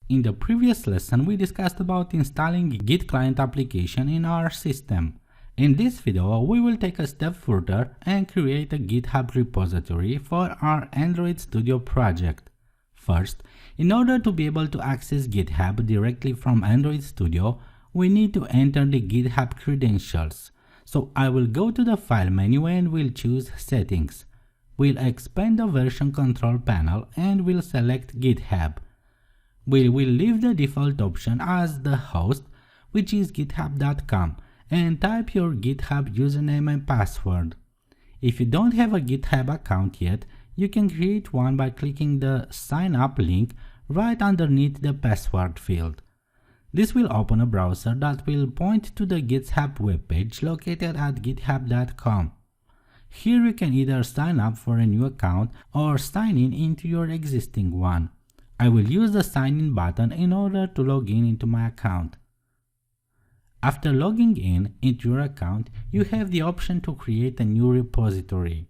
In the previous lesson, we discussed about installing a Git client application in our system. In this video, we will take a step further and create a GitHub repository for our Android Studio project. First, in order to be able to access GitHub directly from Android Studio, we need to enter the GitHub credentials. So I will go to the File menu and we'll choose Settings. We'll expand the version control panel and we'll select GitHub. We will leave the default option as the host, which is github.com, and type your GitHub username and password. If you don't have a GitHub account yet, you can create one by clicking the Sign Up link right underneath the password field. This will open a browser that will point to the GitHub webpage located at github.com. Here you can either sign up for a new account or sign in into your existing one. I will use the sign in button in order to log in into my account. After logging in into your account, you have the option to create a new repository.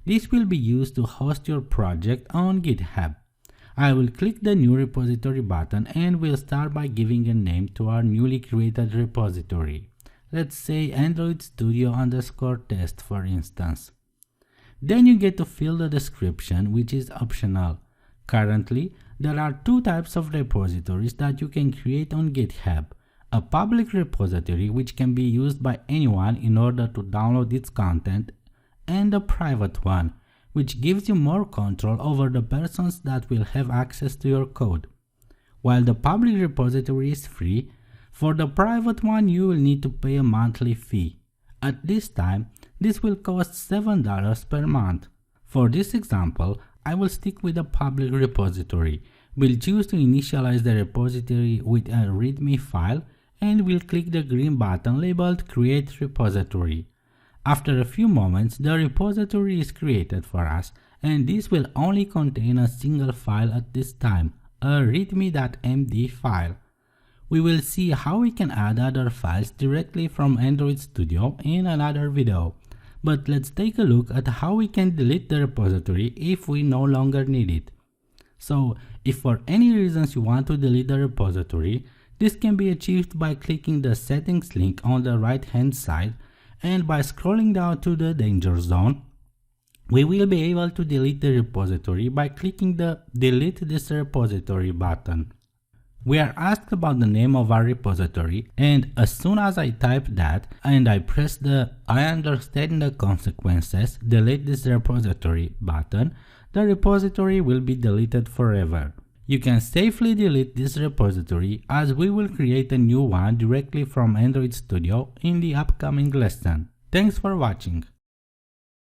This will be used to host your project on GitHub. I will click the new repository button and we'll start by giving a name to our newly created repository. Let's say Android Studio _test for instance. Then you get to fill the description, which is optional. Currently, there are two types of repositories that you can create on GitHub. A public repository, which can be used by anyone in order to download its content, and a private one, which gives you more control over the persons that will have access to your code. While the public repository is free, for the private one you will need to pay a monthly fee. At this time, this will cost $7 per month. For this example, I will stick with a public repository. We'll choose to initialize the repository with a README file and we'll click the green button labeled Create Repository. After a few moments, the repository is created for us, and this will only contain a single file at this time, a readme.md file. We will see how we can add other files directly from Android Studio in another video. But let's take a look at how we can delete the repository if we no longer need it. So, if for any reasons you want to delete the repository, this can be achieved by clicking the Settings link on the right hand side, and by scrolling down to the danger zone, we will be able to delete the repository by clicking the Delete this repository button. We are asked about the name of our repository, and as soon as I type that and I press the I understand the consequences, delete this repository button, the repository will be deleted forever. You can safely delete this repository as we will create a new one directly from Android Studio in the upcoming lesson. Thanks for watching.